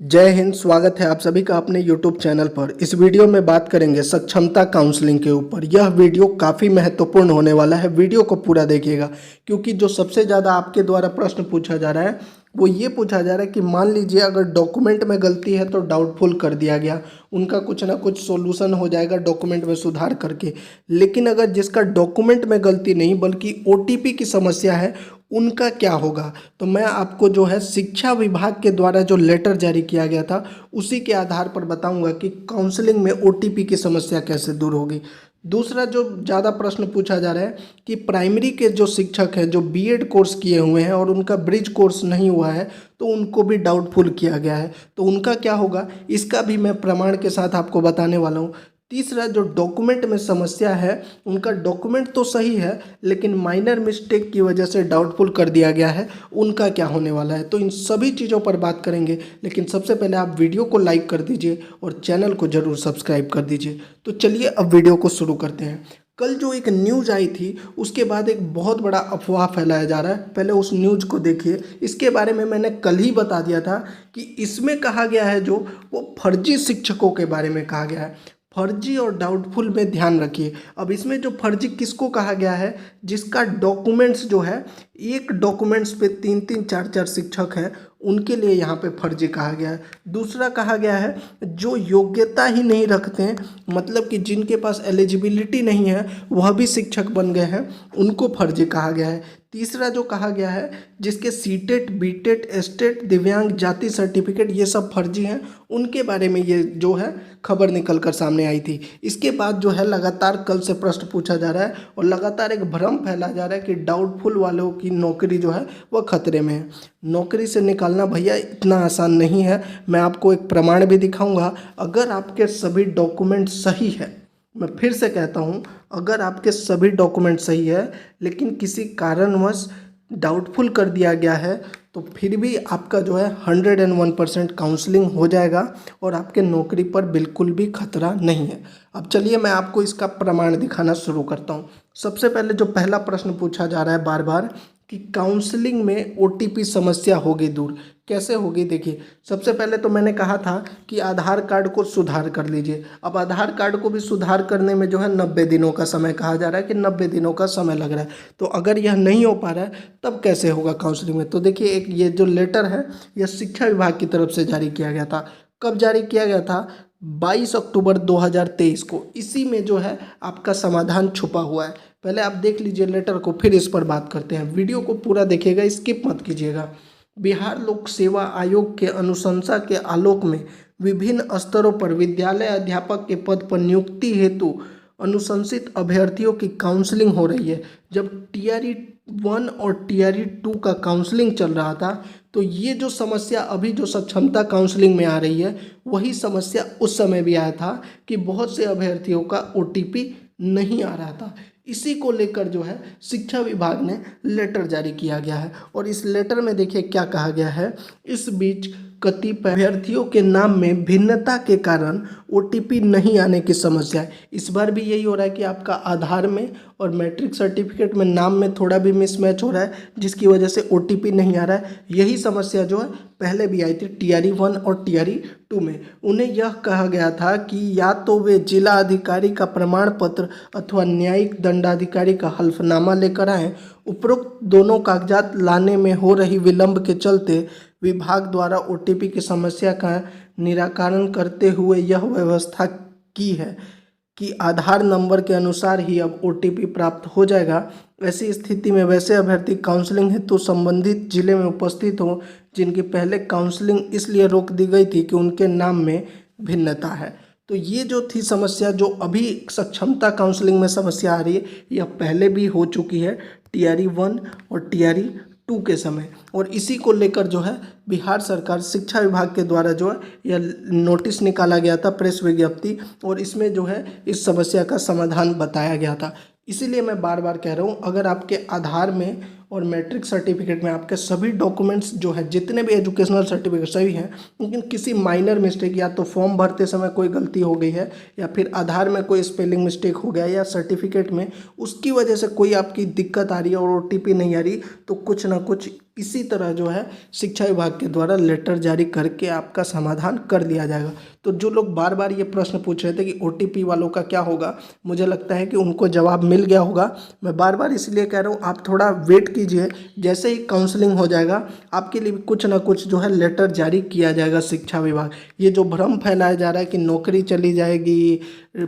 जय हिंद। स्वागत है आप सभी का अपने YouTube चैनल पर। इस वीडियो में बात करेंगे सक्षमता काउंसलिंग के ऊपर। यह वीडियो काफ़ी महत्वपूर्ण होने वाला है, वीडियो को पूरा देखिएगा क्योंकि जो सबसे ज़्यादा आपके द्वारा प्रश्न पूछा जा रहा है वो ये पूछा जा रहा है कि मान लीजिए अगर डॉक्यूमेंट में गलती है तो डाउटफुल कर दिया गया, उनका कुछ ना कुछ सॉल्यूशन हो जाएगा डॉक्यूमेंट में सुधार करके। लेकिन अगर जिसका डॉक्यूमेंट में गलती नहीं बल्कि OTP की समस्या है उनका क्या होगा। तो मैं आपको जो है शिक्षा विभाग के द्वारा जो लेटर जारी किया गया था उसी के आधार पर बताऊंगा कि काउंसलिंग में OTP की समस्या कैसे दूर होगी। दूसरा जो ज़्यादा प्रश्न पूछा जा रहा है कि प्राइमरी के जो शिक्षक हैं जो B.Ed कोर्स किए हुए हैं और उनका ब्रिज कोर्स नहीं हुआ है तो उनको भी डाउटफुल किया गया है, तो उनका क्या होगा, इसका भी मैं प्रमाण के साथ आपको बताने वाला हूँ। तीसरा जो डॉक्यूमेंट में समस्या है, उनका डॉक्यूमेंट तो सही है लेकिन माइनर मिस्टेक की वजह से डाउटफुल कर दिया गया है, उनका क्या होने वाला है। तो इन सभी चीज़ों पर बात करेंगे, लेकिन सबसे पहले आप वीडियो को लाइक कर दीजिए और चैनल को ज़रूर सब्सक्राइब कर दीजिए। तो चलिए अब वीडियो को शुरू करते हैं। कल जो एक न्यूज़ आई थी उसके बाद एक बहुत बड़ा अफवाह फैलाया जा रहा है, पहले उस न्यूज़ को देखिए। इसके बारे में मैंने कल ही बता दिया था कि इसमें कहा गया है जो वो फर्जी शिक्षकों के बारे में कहा गया है। फर्जी और डाउटफुल में ध्यान रखिए। अब इसमें जो फर्जी किसको कहा गया है, जिसका डॉक्यूमेंट्स जो है एक डॉक्यूमेंट्स पे 3-3 4-4 शिक्षक हैं, उनके लिए यहाँ पे फर्जी कहा गया है। दूसरा कहा गया है जो योग्यता ही नहीं रखते हैं, मतलब कि जिनके पास एलिजिबिलिटी नहीं है वह भी शिक्षक बन गए हैं, उनको फर्जी कहा गया है। तीसरा जो कहा गया है जिसके सीटेट बीटेट एस्टेट दिव्यांग जाति सर्टिफिकेट ये सब फर्जी हैं, उनके बारे में ये जो है खबर निकल कर सामने आई थी। इसके बाद जो है लगातार कल से प्रश्न पूछा जा रहा है और लगातार एक भ्रम फैला जा रहा है कि डाउटफुल वालों की नौकरी जो है वह खतरे में है। नौकरी से निकालना भैया इतना आसान नहीं है। मैं आपको एक प्रमाण भी दिखाऊंगा। अगर आपके सभी डॉक्यूमेंट सही है, मैं फिर से कहता हूं, अगर आपके सभी डॉक्यूमेंट सही है लेकिन किसी कारणवश डाउटफुल कर दिया गया है तो फिर भी आपका जो है 101% काउंसलिंग हो जाएगा और आपके नौकरी पर बिल्कुल भी खतरा नहीं है। अब चलिए मैं आपको इसका प्रमाण दिखाना शुरू करता हूँ। सबसे पहले जो पहला प्रश्न पूछा जा रहा है बार बार कि काउंसलिंग में OTP समस्या होगी दूर, कैसे होगी। देखिए सबसे पहले तो मैंने कहा था कि आधार कार्ड को सुधार कर लीजिए। अब आधार कार्ड को भी सुधार करने में जो है 90 दिनों का समय कहा जा रहा है कि 90 दिनों का समय लग रहा है। तो अगर यह नहीं हो पा रहा है तब कैसे होगा काउंसलिंग में। तो देखिए एक ये जो लेटर है यह शिक्षा विभाग की तरफ से जारी किया गया था। कब जारी किया गया था? 22 अक्टूबर 2023 को। इसी में जो है आपका समाधान छुपा हुआ है। पहले आप देख लीजिए लेटर को, फिर इस पर बात करते हैं। वीडियो को पूरा देखिएगा, स्किप मत कीजिएगा। बिहार लोक सेवा आयोग के अनुशंसा के आलोक में विभिन्न स्तरों पर विद्यालय अध्यापक के पद पर नियुक्ति हेतु अनुशंसित अभ्यर्थियों की काउंसलिंग हो रही है। जब TRE 1 और TRE 2 का काउंसलिंग चल रहा था तो ये जो समस्या अभी जो सक्षमता काउंसलिंग में आ रही है वही समस्या उस समय भी आया था कि बहुत से अभ्यर्थियों का OTP नहीं आ रहा था। इसी को लेकर जो है शिक्षा विभाग ने लेटर जारी किया गया है और इस लेटर में देखिए क्या कहा गया है। इस बीच कतिपय अभ्यर्थियों के नाम में भिन्नता के कारण OTP नहीं आने की समस्या है। इस बार भी यही हो रहा है कि आपका आधार में और मैट्रिक सर्टिफिकेट में नाम में थोड़ा भी मिसमैच हो रहा है जिसकी वजह से OTP नहीं आ रहा है। यही समस्या जो है पहले भी आई थी TRE 1 और TRE 2 में। उन्हें यह कहा गया था कि या तो वे जिला अधिकारी का प्रमाण पत्र अथवा न्यायिक दंडाधिकारी का हल्फनामा लेकर आएँ। उपरोक्त दोनों कागजात लाने में हो रही विलंब के चलते विभाग द्वारा OTP की समस्या का निराकरण करते हुए यह व्यवस्था की है कि आधार नंबर के अनुसार ही अब OTP प्राप्त हो जाएगा। ऐसी स्थिति में वैसे अभ्यर्थी काउंसलिंग हेतु संबंधित जिले में उपस्थित हों जिनकी पहले काउंसलिंग इसलिए रोक दी गई थी कि उनके नाम में भिन्नता है। तो ये जो थी समस्या, जो अभी सक्षमता काउंसलिंग में समस्या आ रही है, यह पहले भी हो चुकी है TRE 1 और TRE 2 के समय। और इसी को लेकर जो है बिहार सरकार शिक्षा विभाग के द्वारा जो है यह नोटिस निकाला गया था, प्रेस विज्ञप्ति, और इसमें जो है इस समस्या का समाधान बताया गया था। इसीलिए मैं बार बार कह रहा हूँ, अगर आपके आधार में और मैट्रिक सर्टिफिकेट में आपके सभी डॉक्यूमेंट्स जो है जितने भी एजुकेशनल सर्टिफिकेट सही हैं, लेकिन किसी माइनर मिस्टेक या तो फॉर्म भरते समय कोई गलती हो गई है या फिर आधार में कोई स्पेलिंग मिस्टेक हो गया या सर्टिफिकेट में, उसकी वजह से कोई आपकी दिक्कत आ रही है और OTP नहीं आ रही, तो कुछ ना कुछ इसी तरह जो है शिक्षा विभाग के द्वारा लेटर जारी करके आपका समाधान कर दिया जाएगा। तो जो लोग बार बार ये प्रश्न पूछ रहे थे कि OTP वालों का क्या होगा, मुझे लगता है कि उनको जवाब मिल गया होगा। मैं बार बार इसलिए कह रहा हूँ, आप थोड़ा वेट कीजिए। जैसे ही काउंसलिंग हो जाएगा आपके लिए कुछ ना कुछ जो है लेटर जारी किया जाएगा शिक्षा विभाग। ये जो भ्रम फैलाया जा रहा है कि नौकरी चली जाएगी,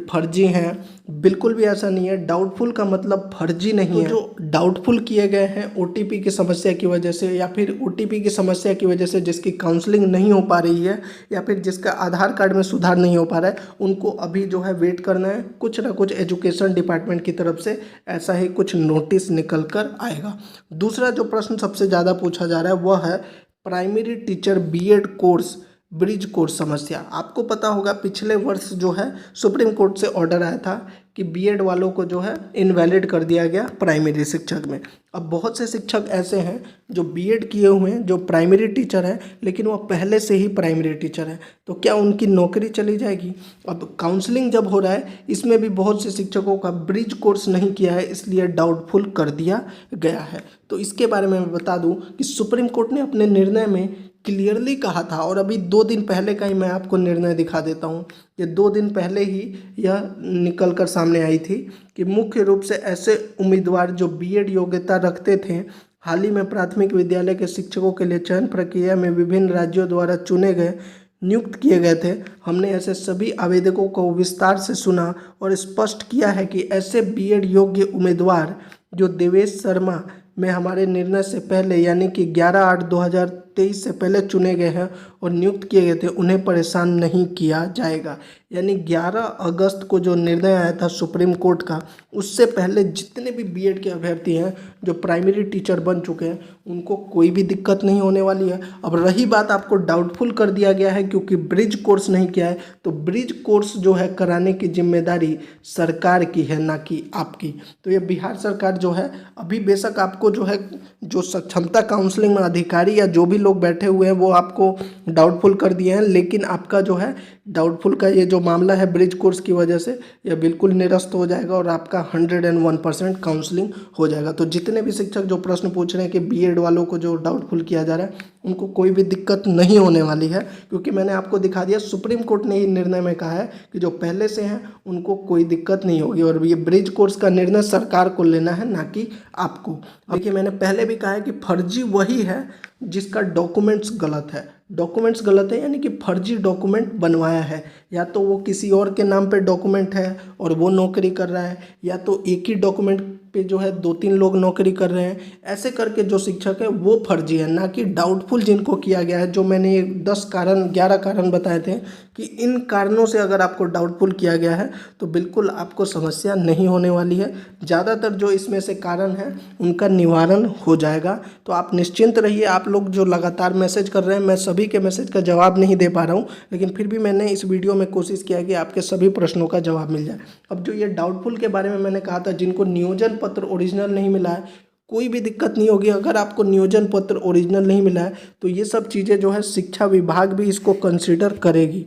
फर्जी हैं, बिल्कुल भी ऐसा नहीं है। डाउटफुल का मतलब फर्जी नहीं है। जो डाउटफुल किए गए हैं OTP की समस्या की वजह से, या फिर OTP की समस्या की वजह से जिसकी काउंसलिंग नहीं हो पा रही है, या फिर जिसका आधार कार्ड में सुधार नहीं हो पा रहा है, उनको अभी जो है वेट करना है। कुछ ना कुछ एजुकेशन डिपार्टमेंट की तरफ से ऐसा ही कुछ नोटिस निकल कर आएगा। दूसरा जो प्रश्न सबसे ज़्यादा पूछा जा रहा है वह है primary teacher BEd course bridge course समस्या। आपको पता होगा पिछले वर्ष जो है सुप्रीम कोर्ट से ऑर्डर आया था कि BEd वालों को जो है इनवैलिड कर दिया गया प्राइमरी शिक्षक में। अब बहुत से शिक्षक ऐसे हैं जो BEd किए हुए हैं, जो प्राइमरी टीचर हैं, लेकिन वो पहले से ही प्राइमरी टीचर हैं, तो क्या उनकी नौकरी चली जाएगी? अब काउंसलिंग जब हो रहा है, इसमें भी बहुत से शिक्षकों का ब्रिज कोर्स नहीं किया है, इसलिए डाउटफुल कर दिया गया है। तो इसके बारे में मैं बता दूं कि सुप्रीम कोर्ट ने अपने निर्णय में क्लियरली कहा था, और अभी 2 दिन पहले का ही मैं आपको निर्णय दिखा देता हूँ। ये 2 दिन पहले ही यह निकल कर सामने आई थी कि मुख्य रूप से ऐसे उम्मीदवार जो BEd योग्यता रखते थे, हाल ही में प्राथमिक विद्यालय के शिक्षकों के लिए चयन प्रक्रिया में विभिन्न राज्यों द्वारा चुने गए नियुक्त किए गए थे। हमने ऐसे सभी आवेदकों को विस्तार से सुना और स्पष्ट किया है कि ऐसे BEd योग्य उम्मीदवार जो देवेश शर्मा में हमारे निर्णय से पहले यानी कि 11/8/2023 से पहले चुने गए हैं और नियुक्त किए गए थे, उन्हें परेशान नहीं किया जाएगा। यानी 11 अगस्त को जो निर्णय आया था सुप्रीम कोर्ट का, उससे पहले जितने भी BEd के अभ्यर्थी हैं जो प्राइमरी टीचर बन चुके हैं, उनको कोई भी दिक्कत नहीं होने वाली है। अब रही बात, आपको डाउटफुल कर दिया गया है क्योंकि ब्रिज कोर्स नहीं किया है, तो ब्रिज कोर्स जो है कराने की जिम्मेदारी सरकार की है, ना कि आपकी। तो ये बिहार सरकार जो है, अभी बेशक आपको जो है जो सक्षमता काउंसलिंग में अधिकारी या जो भी लोग बैठे हुए हैं वो आपको डाउटफुल कर दिए हैं, लेकिन आपका जो है डाउटफुल का ये जो मामला है ब्रिज कोर्स की वजह से, यह बिल्कुल निरस्त हो जाएगा और आपका 101% काउंसलिंग हो जाएगा। तो जितने भी शिक्षक जो प्रश्न पूछ रहे हैं कि BEd वालों को जो डाउटफुल किया जा रहा है, उनको कोई भी दिक्कत नहीं होने वाली है, क्योंकि मैंने आपको दिखा दिया सुप्रीम कोर्ट ने ही निर्णय में कहा है कि जो पहले से हैं उनको कोई दिक्कत नहीं होगी, और ये ब्रिज कोर्स का निर्णय सरकार को लेना है, ना कि आपको। देखिए, मैंने पहले भी कहा है कि फर्जी वही है जिसका डॉक्यूमेंट्स गलत है। डॉक्यूमेंट्स गलत है यानी कि फर्जी डॉक्यूमेंट बनवाया है, या तो वो किसी और के नाम पे डॉक्यूमेंट है और वो नौकरी कर रहा है, या तो एक ही डॉक्यूमेंट पे जो है 2-3 लोग नौकरी कर रहे हैं। ऐसे करके जो शिक्षक है वो फर्जी है, ना कि डाउटफुल जिनको किया गया है। जो मैंने ये 11 कारण बताए थे कि इन कारणों से अगर आपको डाउटफुल किया गया है तो बिल्कुल आपको समस्या नहीं होने वाली है। ज़्यादातर जो इसमें से कारण है उनका निवारण हो जाएगा, तो आप निश्चिंत रहिए। आप लोग जो लगातार मैसेज कर रहे हैं, मैं सभी के मैसेज का जवाब नहीं दे पा रहा हूँ, लेकिन फिर भी मैंने इस वीडियो में कोशिश किया कि आपके सभी प्रश्नों का जवाब मिल जाए। अब जो ये डाउटफुल के बारे में मैंने कहा था, जिनको नियोजन पत्र ओरिजिनल नहीं मिला है, कोई भी दिक्कत नहीं होगी। अगर आपको नियोजन पत्र ओरिजिनल नहीं मिला है तो ये सब चीज़ें जो है शिक्षा विभाग भी इसको कंसीडर करेगी।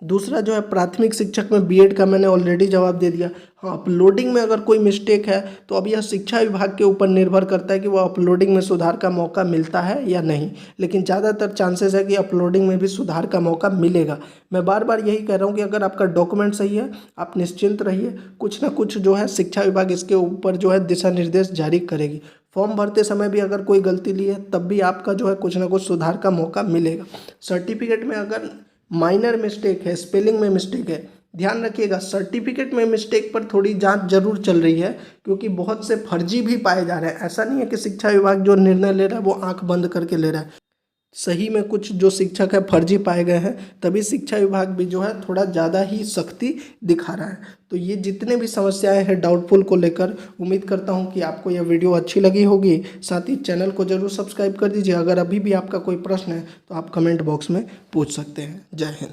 दूसरा जो है प्राथमिक शिक्षक में BEd का मैंने ऑलरेडी जवाब दे दिया। हाँ, अपलोडिंग में अगर कोई मिस्टेक है तो अब यह शिक्षा विभाग के ऊपर निर्भर करता है कि वह अपलोडिंग में सुधार का मौका मिलता है या नहीं, लेकिन ज़्यादातर चांसेस है कि अपलोडिंग में भी सुधार का मौका मिलेगा। मैं बार बार यही कह रहा हूँ कि अगर आपका डॉक्यूमेंट सही है, आप निश्चिंत रहिए, कुछ ना कुछ जो है शिक्षा विभाग इसके ऊपर जो है दिशा निर्देश जारी करेगी। फॉर्म भरते समय भी अगर कोई गलती ली है तब भी आपका जो है कुछ ना कुछ सुधार का मौका मिलेगा। सर्टिफिकेट में अगर माइनर मिस्टेक है, स्पेलिंग में मिस्टेक है, ध्यान रखिएगा। सर्टिफिकेट में मिस्टेक पर थोड़ी जांच जरूर चल रही है, क्योंकि बहुत से फर्जी भी पाए जा रहे हैं। ऐसा नहीं है कि शिक्षा विभाग जो निर्णय ले रहा है वो आंख बंद करके ले रहा है। सही में कुछ जो शिक्षक है फर्जी पाए गए हैं, तभी शिक्षा विभाग भी जो है थोड़ा ज़्यादा ही सख्ती दिखा रहा है। तो ये जितने भी समस्याएं हैं डाउटफुल को लेकर, उम्मीद करता हूं कि आपको यह वीडियो अच्छी लगी होगी। साथ ही चैनल को जरूर सब्सक्राइब कर दीजिए। अगर अभी भी आपका कोई प्रश्न है तो आप कमेंट बॉक्स में पूछ सकते हैं। जय हिंद।